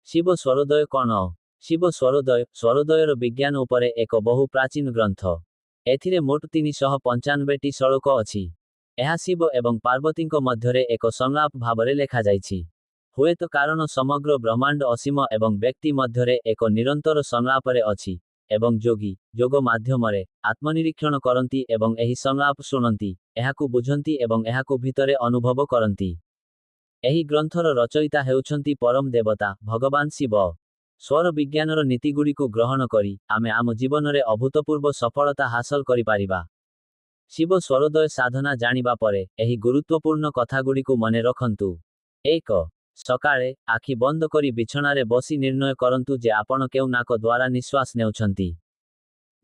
ଶିବ ସ୍ୱରୋଦୟ କଣ? ଶିବ ସ୍ୱରୋଦୟ ସ୍ୱରୋଦୟର ବିଜ୍ଞାନ ଉପରେ ଏକ ବହୁ ପ୍ରାଚୀନ ଗ୍ରନ୍ଥ। ଏଥିରେ ମୋଟ 395ଟି ଶ୍ଳୋକ ଅଛି। ଏହା ଶିବ ଏବଂ ପାର୍ବତୀଙ୍କ ମଧ୍ୟରେ ଏକ ସଂଳାପ ଭାବରେ ଲେଖାଯାଇଛି। ହୁଏତ କାରଣ ସମଗ୍ର ବ୍ରହ୍ମାଣ୍ଡ ଅସୀମ ଏବଂ ବ୍ୟକ୍ତି ମଧ୍ୟରେ ଏକ ନିରନ୍ତର ସଂଳାପରେ ଅଛି, ଏବଂ ଯୋଗୀ ଯୋଗ ମାଧ୍ୟମରେ ଆତ୍ମନିରୀକ୍ଷଣ କରନ୍ତି ଏବଂ ଏହି ସଂଳାପ ଶୁଣନ୍ତି, ଏହାକୁ ବୁଝନ୍ତି ଏବଂ ଏହାକୁ ଭିତରେ ଅନୁଭବ କରନ୍ତି। ଏହି ଗ୍ରନ୍ଥର ରଚୟିତା ହେଉଛନ୍ତି ପରମ ଦେବତା ଭଗବାନ ଶିବ। ସ୍ୱର ବିଜ୍ଞାନର ନୀତିଗୁଡ଼ିକୁ ଗ୍ରହଣ କରି ଆମେ ଆମ ଜୀବନରେ ଅଭୂତପୂର୍ବ ସଫଳତା ହାସଲ କରିପାରିବା। ଶିବ ସ୍ୱରୋଦୟ ସାଧନା ଜାଣିବା ପରେ ଏହି ଗୁରୁତ୍ୱପୂର୍ଣ୍ଣ କଥାଗୁଡ଼ିକୁ ମନେ ରଖନ୍ତୁ। 1. ସକାଳେ ଆଖି ବନ୍ଦ କରି ବିଛଣାରେ ବସି ନିର୍ଣ୍ଣୟ କରନ୍ତୁ ଯେ ଆପଣ କେଉଁ ନାକ ଦ୍ୱାରା ନିଶ୍ୱାସ ନେଉଛନ୍ତି।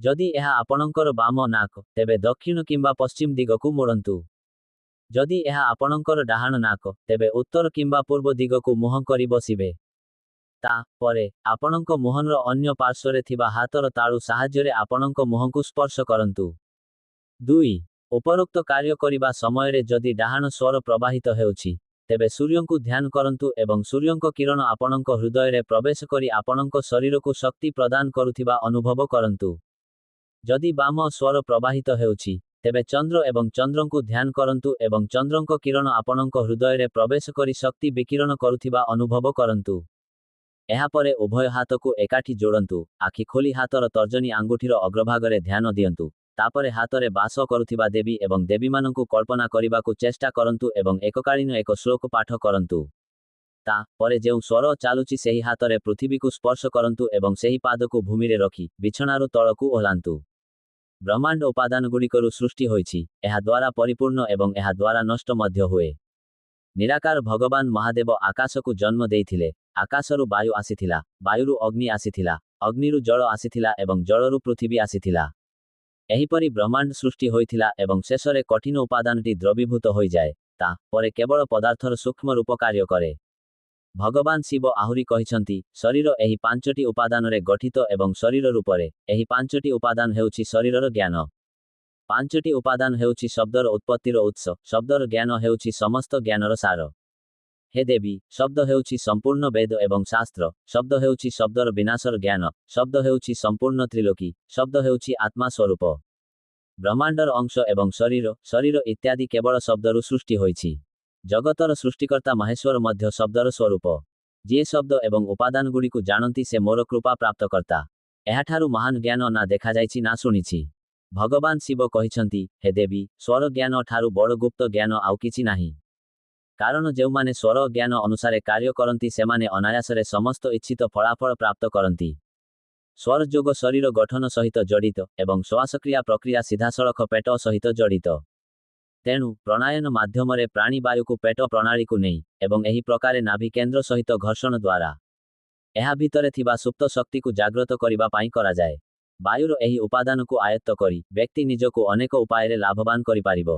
ଯଦି ଏହା ଆପଣଙ୍କର ବାମ ନାକ, ତେବେ ଦକ୍ଷିଣ କିମ୍ବା ପଶ୍ଚିମ ଦିଗକୁ ମୋଡ଼ନ୍ତୁ। ଯଦି ଏହା ଆପଣଙ୍କର ଡାହାଣ ନାକ, ତେବେ ଉତ୍ତର କିମ୍ବା ପୂର୍ବ ଦିଗକୁ ମୁହଁ କରି ବସିବେ। ତାପରେ ଆପଣଙ୍କ ମୁହଁର ଅନ୍ୟ ପାର୍ଶ୍ୱରେ ଥିବା ହାତର ତାଳୁ ସାହାଯ୍ୟରେ ଆପଣଙ୍କ ମୁହଁକୁ ସ୍ପର୍ଶ କରନ୍ତୁ। 2. ଉପରୋକ୍ତ କାର୍ଯ୍ୟ କରିବା ସମୟରେ ଯଦି ଡାହାଣ ସ୍ୱର ପ୍ରବାହିତ ହେଉଛି, ତେବେ ସୂର୍ଯ୍ୟଙ୍କୁ ଧ୍ୟାନ କରନ୍ତୁ ଏବଂ ସୂର୍ଯ୍ୟଙ୍କ କିରଣ ଆପଣଙ୍କ ହୃଦୟରେ ପ୍ରବେଶ କରି ଆପଣଙ୍କ ଶରୀରକୁ ଶକ୍ତି ପ୍ରଦାନ କରୁଥିବା ଅନୁଭବ କରନ୍ତୁ। ଯଦି ବାମ ସ୍ୱର ପ୍ରବାହିତ ହେଉଛି, ତେବେ ଚନ୍ଦ୍ର ଏବଂ ଚନ୍ଦ୍ରଙ୍କୁ ଧ୍ୟାନ କରନ୍ତୁ ଏବଂ ଚନ୍ଦ୍ରଙ୍କ କିରଣ ଆପଣଙ୍କ ହୃଦୟରେ ପ୍ରବେଶ କରି ଶକ୍ତି ବିକିରଣ କରୁଥିବା ଅନୁଭବ କରନ୍ତୁ। ଏହାପରେ ଉଭୟ ହାତକୁ ଏକାଠି ଯୋଡ଼ନ୍ତୁ, ଆଖି ଖୋଲି ହାତର ତର୍ଜନୀ ଆଙ୍ଗୁଠିର ଅଗ୍ରଭାଗରେ ଧ୍ୟାନ ଦିଅନ୍ତୁ। ତାପରେ ହାତରେ ବାସ କରୁଥିବା ଦେବୀ ଏବଂ ଦେବୀମାନଙ୍କୁ କଳ୍ପନା କରିବାକୁ ଚେଷ୍ଟା କରନ୍ତୁ ଏବଂ ଏକକାଳୀନ ଏକ ଶ୍ଲୋକ ପାଠ କରନ୍ତୁ। ତାପରେ ଯେଉଁ ସ୍ୱର ଚାଲୁଛି ସେହି ହାତରେ ପୃଥିବୀକୁ ସ୍ପର୍ଶ କରନ୍ତୁ ଏବଂ ସେହି ପାଦକୁ ଭୂମିରେ ରଖି ବିଛଣାରୁ ତଳକୁ ଓହ୍ଲାନ୍ତୁ। ବ୍ରହ୍ମାଣ୍ଡ ଉପାଦାନଗୁଡ଼ିକରୁ ସୃଷ୍ଟି ହୋଇଛି, ଏହା ଦ୍ୱାରା ପରିପୂର୍ଣ୍ଣ ଏବଂ ଏହା ଦ୍ୱାରା ନଷ୍ଟ ମଧ୍ୟ ହୁଏ। ନିରାକାର ଭଗବାନ ମହାଦେବ ଆକାଶକୁ ଜନ୍ମ ଦେଇଥିଲେ। ଆକାଶରୁ ବାୟୁ ଆସିଥିଲା, ବାୟୁରୁ ଅଗ୍ନି ଆସିଥିଲା, ଅଗ୍ନିରୁ ଜଳ ଆସିଥିଲା ଏବଂ ଜଳରୁ ପୃଥିବୀ ଆସିଥିଲା। ଏହିପରି ବ୍ରହ୍ମାଣ୍ଡ ସୃଷ୍ଟି ହୋଇଥିଲା ଏବଂ ଶେଷରେ କଠିନ ଉପାଦାନଟି ଦ୍ରବୀଭୂତ ହୋଇଯାଏ। ତାପରେ କେବଳ ପଦାର୍ଥର ସୂକ୍ଷ୍ମ ରୂପ କାର୍ଯ୍ୟ କରେ। ଭଗବାନ ଶିବ ଆହୁରି କହିଛନ୍ତି, ଶରୀର ଏହି 5ଟି ଉପାଦାନରେ ଗଠିତ ଏବଂ ଶରୀର ରୂପରେ ଏହି 5ଟି ଉପାଦାନ ହେଉଛି ଶରୀରର ଜ୍ଞାନ। 5ଟି ଉପାଦାନ ହେଉଛି ଶବ୍ଦର ଉତ୍ପତ୍ତିର ଉତ୍ସ, ଶବ୍ଦର ଜ୍ଞାନ ହେଉଛି ସମସ୍ତ ଜ୍ଞାନର ସାର। ହେ ଦେବୀ, ଶବ୍ଦ ହେଉଛି ସମ୍ପୂର୍ଣ୍ଣ ବେଦ ଏବଂ ଶାସ୍ତ୍ର, ଶବ୍ଦ ହେଉଛି ଶବ୍ଦର ବିନାଶର ଜ୍ଞାନ, ଶବ୍ଦ ହେଉଛି ସମ୍ପୂର୍ଣ୍ଣ ତ୍ରିଲୋକୀ, ଶବ୍ଦ ହେଉଛି ଆତ୍ମା ସ୍ୱରୂପ। ବ୍ରହ୍ମାଣ୍ଡର ଅଂଶ ଏବଂ ଶରୀର, ଶରୀର ଇତ୍ୟାଦି କେବଳ ଶବ୍ଦରୁ ସୃଷ୍ଟି ହୋଇଛି। ଜଗତର ସୃଷ୍ଟିକର୍ତ୍ତା ମହେଶ୍ୱର ମଧ୍ୟ ଶବ୍ଦର ସ୍ୱରୂପ। ଯିଏ ଶବ୍ଦ ଏବଂ ଉପାଦାନଗୁଡ଼ିକୁ ଜାଣନ୍ତି ସେ ମୋର କୃପା ପ୍ରାପ୍ତକର୍ତ୍ତା। ଏହାଠାରୁ ମହାନ ଜ୍ଞାନ ନା ଦେଖାଯାଇଛି ନା ଶୁଣିଛି। ଭଗବାନ ଶିବ କହିଛନ୍ତି, ହେ ଦେବୀ, ସ୍ୱର ଜ୍ଞାନ ଠାରୁ ବଡ଼ ଗୁପ୍ତ ଜ୍ଞାନ ଆଉ କିଛି ନାହିଁ। କାରଣ ଯେଉଁମାନେ ସ୍ୱର ଜ୍ଞାନ ଅନୁସାରେ କାର୍ଯ୍ୟ କରନ୍ତି ସେମାନେ ଅନାୟାସରେ ସମସ୍ତ ଇଚ୍ଛିତ ଫଳାଫଳ ପ୍ରାପ୍ତ କରନ୍ତି। ସ୍ୱର ଯୋଗ ଶରୀର ଗଠନ ସହିତ ଜଡ଼ିତ ଏବଂ ଶ୍ୱାସକ୍ରିୟା ପ୍ରକ୍ରିୟା ସିଧାସଳଖ ପେଟ ସହିତ ଜଡ଼ିତ। ତେଣୁ ପ୍ରାଣାୟାମ ମାଧ୍ୟମରେ ପ୍ରାଣୀ ବାୟୁକୁ ପେଟ ପ୍ରଣାଳୀକୁ ନେଇ ଏବଂ ଏହି ପ୍ରକାରେ ନାଭି କେନ୍ଦ୍ର ସହିତ ଘର୍ଷଣ ଦ୍ୱାରା ଏହା ଭିତରେ ଥିବା ସୁପ୍ତ ଶକ୍ତିକୁ ଜାଗ୍ରତ କରିବା ପାଇଁ କରାଯାଏ। ବାୟୁର ଏହି ଉପାଦାନକୁ ଆୟତ୍ତ କରି ବ୍ୟକ୍ତି ନିଜକୁ ଅନେକ ଉପାୟରେ ଲାଭବାନ କରିପାରିବ।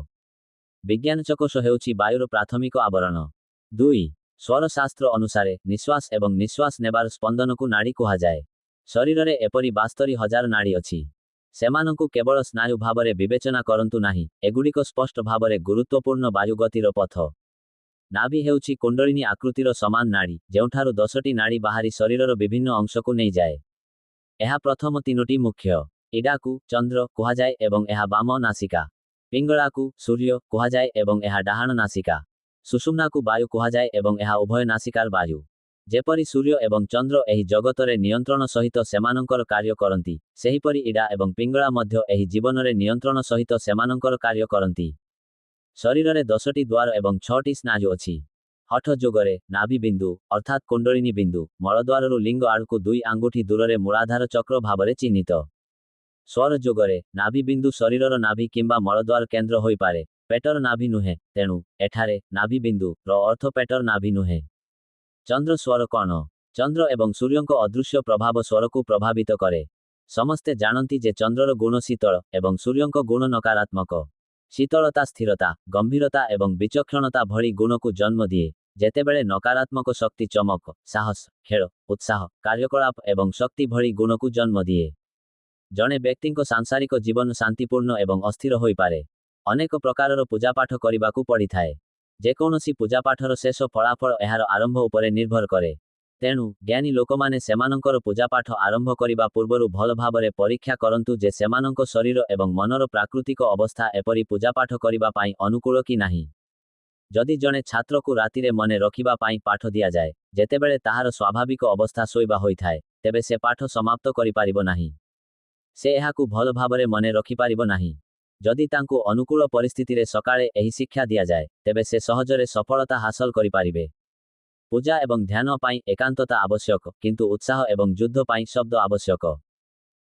ବିଜ୍ଞାନ ଚକୋଷ ହେଉଛି ବାୟୁର ପ୍ରାଥମିକ ଆବରଣ। 2. ସ୍ୱର ଶାସ୍ତ୍ର ଅନୁସାରେ ନିଶ୍ୱାସ ଏବଂ ନିଶ୍ୱାସ ନେବାର ସ୍ପନ୍ଦନକୁ ନାଡ଼ି କୁହାଯାଏ। ଶରୀରରେ ଏପରି 72,000 ନାଡ଼ି ଅଛି। ସେମାନଙ୍କୁ କେବଳ ସ୍ନାୟୁ ଭାବରେ ବିବେଚନା କରନ୍ତୁ ନାହିଁ, ଏଗୁଡ଼ିକ ସ୍ପଷ୍ଟ ଭାବରେ ଗୁରୁତ୍ୱପୂର୍ଣ୍ଣ ବାୟୁଗତିର ପଥ। ନାଭି ହେଉଛି କୁଣ୍ଡଳିନୀ ଆକୃତିର ସମାନ ନାଡ଼ି, ଯେଉଁଠାରୁ 10ଟି ନାଡ଼ି ବାହାରି ଶରୀରର ବିଭିନ୍ନ ଅଂଶକୁ ନେଇଯାଏ। ଏହା ପ୍ରଥମ 3ଟି ମୁଖ୍ୟ। ଇଡ଼ାକୁ ଚନ୍ଦ୍ର କୁହାଯାଏ ଏବଂ ଏହା ବାମ ନାସିକା। ପିଙ୍ଗଳାକୁ ସୂର୍ଯ୍ୟ କୁହାଯାଏ ଏବଂ ଏହା ଡାହାଣ ନାସିକା। ସୁଷୁମ୍ନାକୁ ବାୟୁ କୁହାଯାଏ ଏବଂ ଏହା ଉଭୟ ନାସିକାର ବାୟୁ। ଯେପରି ସୂର୍ଯ୍ୟ ଏବଂ ଚନ୍ଦ୍ର ଏହି ଜଗତରେ ନିୟନ୍ତ୍ରଣ ସହିତ ସେମାନଙ୍କର କାର୍ଯ୍ୟ କରନ୍ତି, ସେହିପରି ଇଡ଼ା ଏବଂ ପିଙ୍ଗଳା ମଧ୍ୟ ଏହି ଜୀବନରେ ନିୟନ୍ତ୍ରଣ ସହିତ ସେମାନଙ୍କର କାର୍ଯ୍ୟ କରନ୍ତି। ଶରୀରରେ 10ଟି ଦ୍ୱାର ଏବଂ 6ଟି ସ୍ନାୟୁ ଅଛି। ହଠ ଯୋଗରେ ନାଭି ବିନ୍ଦୁ ଅର୍ଥାତ୍ କୁଣ୍ଡଳିନୀ ବିନ୍ଦୁ ମଳଦ୍ୱାରରୁ ଲିଙ୍ଗ ଆଡ଼କୁ 2 ଆଙ୍ଗୁଠି ଦୂରରେ ମୂଳାଧାର ଚକ୍ର ଭାବରେ ଚିହ୍ନିତ। ସ୍ୱର ଯୋଗରେ ନାଭି ବିନ୍ଦୁ ଶରୀରର ନାଭି କିମ୍ବା ମଳଦ୍ୱାର କେନ୍ଦ୍ର ହୋଇପାରେ, ପେଟର ନାଭି ନୁହେଁ। ତେଣୁ ଏଠାରେ ନାଭି ବିନ୍ଦୁ ର ଅର୍ଥ ପେଟର ନାଭି ନୁହେଁ। ଚନ୍ଦ୍ର ସ୍ୱର କଣ? ଚନ୍ଦ୍ର ଏବଂ ସୂର୍ଯ୍ୟଙ୍କ ଅଦୃଶ୍ୟ ପ୍ରଭାବ ସ୍ୱରକୁ ପ୍ରଭାବିତ କରେ। ସମସ୍ତେ ଜାଣନ୍ତି ଯେ ଚନ୍ଦ୍ରର ଗୁଣ ଶୀତଳ ଏବଂ ସୂର୍ଯ୍ୟଙ୍କ ଗୁଣ ନକାରାତ୍ମକ। ଶୀତଳତା ସ୍ଥିରତା, ଗମ୍ଭୀରତା ଏବଂ ବିଚକ୍ଷଣତା ଭଳି ଗୁଣକୁ ଜନ୍ମ ଦିଏ, ଯେତେବେଳେ ନକାରାତ୍ମକ ଶକ୍ତି ଚମକ, ସାହସ, ଖେଳ, ଉତ୍ସାହ, କାର୍ଯ୍ୟକଳାପ ଏବଂ ଶକ୍ତି ଭଳି ଗୁଣକୁ ଜନ୍ମ ଦିଏ। ଜଣେ ବ୍ୟକ୍ତିଙ୍କ ସାଂସାରିକ ଜୀବନ ଶାନ୍ତିପୂର୍ଣ୍ଣ ଏବଂ ଅସ୍ଥିର ହୋଇପାରେ। ଅନେକ ପ୍ରକାରର ପୂଜାପାଠ କରିବାକୁ ପଡ଼ିଥାଏ। ଯେକୌଣସି ପୂଜାପାଠର ଶେଷ ଫଳାଫଳ ଏହାର ଆରମ୍ଭ ଉପରେ ନିର୍ଭର କରେ। ତେଣୁ ଜ୍ଞାନୀ ଲୋକମାନେ ସେମାନଙ୍କର ପୂଜାପାଠ ଆରମ୍ଭ କରିବା ପୂର୍ବରୁ ଭଲ ଭାବରେ ପରୀକ୍ଷା କରନ୍ତୁ ଯେ ସେମାନଙ୍କ ଶରୀର ଏବଂ ମନର ପ୍ରାକୃତିକ ଅବସ୍ଥା ଏପରି ପୂଜାପାଠ କରିବା ପାଇଁ ଅନୁକୂଳ କି ନାହିଁ। ଯଦି ଜଣେ ଛାତ୍ରକୁ ରାତିରେ ମନେ ରଖିବା ପାଇଁ ପାଠ ଦିଆଯାଏ, ଯେତେବେଳେ ତାହାର ସ୍ୱାଭାବିକ ଅବସ୍ଥା ଶୋଇବା ହୋଇଥାଏ, ତେବେ ସେ ପାଠ ସମାପ୍ତ କରିପାରିବ ନାହିଁ। ସେ ଏହାକୁ ଭଲ ଭାବରେ ମନେ ରଖିପାରିବ ନାହିଁ। ଯଦି ତାଙ୍କୁ ଅନୁକୂଳ ପରିସ୍ଥିତିରେ ସକାଳେ ଏହି ଶିକ୍ଷା ଦିଆଯାଏ, ତେବେ ସେ ସହଜରେ ସଫଳତା ହାସଲ କରିପାରିବେ। ପୂଜା ଏବଂ ଧ୍ୟାନ ପାଇଁ ଏକାନ୍ତତା ଆବଶ୍ୟକ, କିନ୍ତୁ ଉତ୍ସାହ ଏବଂ ଯୁଦ୍ଧ ପାଇଁ ଶବ୍ଦ ଆବଶ୍ୟକ।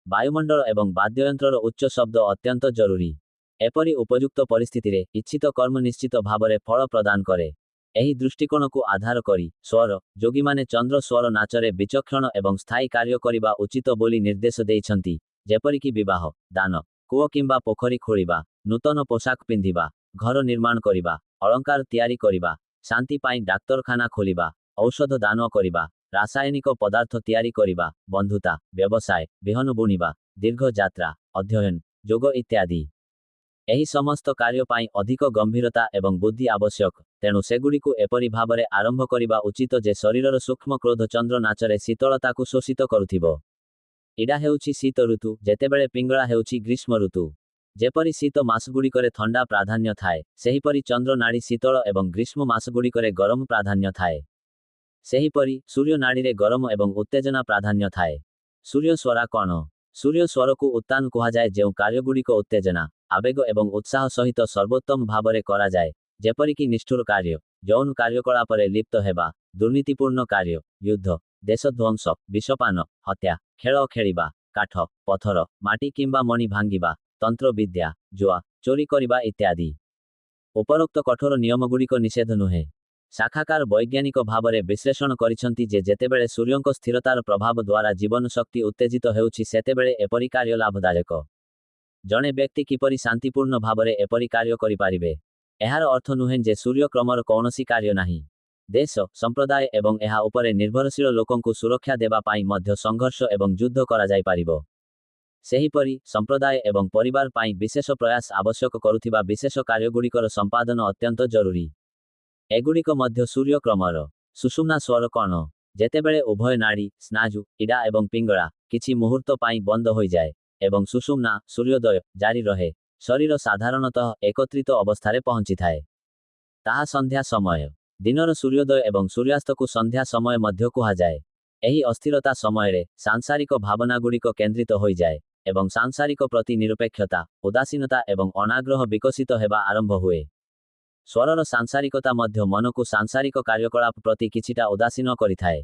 ବାୟୁମଣ୍ଡଳ ଏବଂ ବାଦ୍ୟଯନ୍ତ୍ରର ଉଚ୍ଚ ଶବ୍ଦ ଅତ୍ୟନ୍ତ ଜରୁରୀ। ଏପରି ଉପଯୁକ୍ତ ପରିସ୍ଥିତିରେ ଇଚ୍ଛିତ କର୍ମ ନିଶ୍ଚିତ ଭାବରେ ଫଳ ପ୍ରଦାନ କରେ। ଏହି ଦୃଷ୍ଟିକୋଣକୁ ଆଧାର କରି ସ୍ୱର ଯୋଗୀମାନେ ଚନ୍ଦ୍ର ସ୍ୱର ନାଚରେ ବିଚକ୍ଷଣ ଏବଂ ସ୍ଥାୟୀ କାର୍ଯ୍ୟ କରିବା ଉଚିତ ବୋଲି ନିର୍ଦ୍ଦେଶ ଦେଇଛନ୍ତି, ଯେପରିକି ବିବାହ, ଦାନ, କୂଅ କିମ୍ବା ପୋଖରୀ ଖୋଳିବା, ନୂତନ ପୋଷାକ ପିନ୍ଧିବା, ଘର ନିର୍ମାଣ କରିବା, ଅଳଙ୍କାର ତିଆରି କରିବା, ଶାନ୍ତି ପାଇଁ ଡାକ୍ତରଖାନା ଖୋଲିବା, ଔଷଧ ଦାନ କରିବା, ରାସାୟନିକ ପଦାର୍ଥ ତିଆରି କରିବା, ବନ୍ଧୁତା, ବ୍ୟବସାୟ, ବିହନ ବୁଣିବା, ଦୀର୍ଘ ଯାତ୍ରା, ଅଧ୍ୟୟନ, ଯୋଗ ଇତ୍ୟାଦି। ଏହି ସମସ୍ତ କାର୍ଯ୍ୟ ପାଇଁ ଅଧିକ ଗମ୍ଭୀରତା ଏବଂ ବୁଦ୍ଧି ଆବଶ୍ୟକ, ତେଣୁ ସେଗୁଡ଼ିକୁ ଏପରି ଭାବରେ ଆରମ୍ଭ କରିବା ଉଚିତ ଯେ ଶରୀରର ସୂକ୍ଷ୍ମ କ୍ରୋଧ ଚନ୍ଦ୍ର ନାଚରେ ଶୀତଳତାକୁ ଶୋଷିତ କରୁଥିବ। ଇଡ଼ା ହେଉଛି ଶୀତ ଋତୁ, ଯେତେବେଳେ ପିଙ୍ଗଳା ହେଉଛି ଗ୍ରୀଷ୍ମ ଋତୁ। ଯେପରି ଶୀତ ମାସଗୁଡ଼ିକରେ ଥଣ୍ଡା ପ୍ରାଧାନ୍ୟ ଥାଏ, ସେହିପରି ଚନ୍ଦ୍ର ନାଡ଼ି ଶୀତଳ ଏବଂ ଗ୍ରୀଷ୍ମ ମାସଗୁଡ଼ିକରେ ଗରମ ପ୍ରାଧାନ୍ୟ ଥାଏ। ସେହିପରି ସୂର୍ଯ୍ୟ ନାଡ଼ିରେ ଗରମ ଏବଂ ଉତ୍ତେଜନା ପ୍ରାଧାନ୍ୟ ଥାଏ। ସୂର୍ଯ୍ୟ ସ୍ୱରା କ'ଣ? ସୂର୍ଯ୍ୟ ସ୍ୱରକୁ ଉତ୍ତାନ କୁହାଯାଏ ଯେଉଁ କାର୍ଯ୍ୟଗୁଡ଼ିକ ଉତ୍ତେଜନା, ଆବେଗ ଏବଂ ଉତ୍ସାହ ସହିତ ସର୍ବୋତ୍ତମ ଭାବରେ କରାଯାଏ, ଯେପରିକି ନିଷ୍ଠୁର କାର୍ଯ୍ୟ, ଯୌନ କାର୍ଯ୍ୟକଳାପରେ ଲିପ୍ତ ହେବା, ଦୁର୍ନୀତିପୂର୍ଣ୍ଣ କାର୍ଯ୍ୟ, ଯୁଦ୍ଧ, ଦେଶଧ୍ୱଂସ, ବିଷପାନ, ହତ୍ୟା, ଖେଳ ଖେଳିବା, କାଠ, ପଥର, ମାଟି କିମ୍ବା ମଣି ଭାଙ୍ଗିବା, ତନ୍ତ୍ରବିଦ୍ୟା, ଜୁଆ, ଚୋରି କରିବା ଇତ୍ୟାଦି। ଉପରୋକ୍ତ କଠୋର ନିୟମଗୁଡ଼ିକ ନିଷେଧ ନୁହେଁ। ଶାଖାକାର ବୈଜ୍ଞାନିକ ଭାବରେ ବିଶ୍ଳେଷଣ କରିଛନ୍ତି ଯେ ଯେତେବେଳେ ସୂର୍ଯ୍ୟଙ୍କ ସ୍ଥିରତାର ପ୍ରଭାବ ଦ୍ୱାରା ଜୀବନ ଶକ୍ତି ଉତ୍ତେଜିତ ହେଉଛି ସେତେବେଳେ ଏପରି କାର୍ଯ୍ୟ ଲାଭଦାୟକ। ଜଣେ ବ୍ୟକ୍ତି କିପରି ଶାନ୍ତିପୂର୍ଣ୍ଣ ଭାବରେ ଏପରି କାର୍ଯ୍ୟ କରିପାରିବେ? ଏହାର ଅର୍ଥ ନୁହେଁ ଯେ ସୂର୍ଯ୍ୟ କ୍ରମର କୌଣସି କାର୍ଯ୍ୟ ନାହିଁ। ଦେଶ, ସମ୍ପ୍ରଦାୟ ଏବଂ ଏହା ଉପରେ ନିର୍ଭରଶୀଳ ଲୋକଙ୍କୁ ସୁରକ୍ଷା ଦେବା ପାଇଁ ମଧ୍ୟ ସଂଘର୍ଷ ଏବଂ ଯୁଦ୍ଧ କରାଯାଇପାରିବ। ସେହିପରି ସମ୍ପ୍ରଦାୟ ଏବଂ ପରିବାର ପାଇଁ ବିଶେଷ ପ୍ରୟାସ ଆବଶ୍ୟକ କରୁଥିବା ବିଶେଷ କାର୍ଯ୍ୟଗୁଡ଼ିକର ସମ୍ପାଦନ ଅତ୍ୟନ୍ତ ଜରୁରୀ। ଏଗୁଡ଼ିକ ମଧ୍ୟ ସୂର୍ଯ୍ୟ କ୍ରମର। ସୁଷୁମ୍ନା ସ୍ୱର କ'ଣ? ଯେତେବେଳେ ଉଭୟ ନାଡ଼ି, ସ୍ନାୟୁ, ଇଡ଼ା ଏବଂ ପିଙ୍ଗଳା କିଛି ମୁହୂର୍ତ୍ତ ପାଇଁ ବନ୍ଦ ହୋଇଯାଏ ଏବଂ ସୁଷୁମ୍ନା ସୂର୍ଯ୍ୟୋଦୟ ଜାରି ରହେ, ଶରୀର ସାଧାରଣତଃ ଏକତ୍ରିତ ଅବସ୍ଥାରେ ପହଞ୍ଚିଥାଏ। ତାହା ସନ୍ଧ୍ୟା ସମୟ। ଦିନର ସୂର୍ଯ୍ୟୋଦୟ ଏବଂ ସୂର୍ଯ୍ୟାସ୍ତକୁ ସନ୍ଧ୍ୟା ସମୟ ମଧ୍ୟ କୁହାଯାଏ। ଏହି ଅସ୍ଥିରତା ସମୟରେ ସାଂସାରିକ ଭାବନାଗୁଡ଼ିକ କେନ୍ଦ୍ରିତ ହୋଇଯାଏ ଏବଂ ସାଂସାରିକ ପ୍ରତି ନିରପେକ୍ଷତା, ଉଦାସୀନତା ଏବଂ ଅନାଗ୍ରହ ବିକଶିତ ହେବା ଆରମ୍ଭ ହୁଏ। ସ୍ୱରର ସାଂସାରିକତା ମଧ୍ୟ ମନକୁ ସାଂସାରିକ କାର୍ଯ୍ୟକଳାପ ପ୍ରତି କିଛିଟା ଉଦାସୀନ କରିଥାଏ।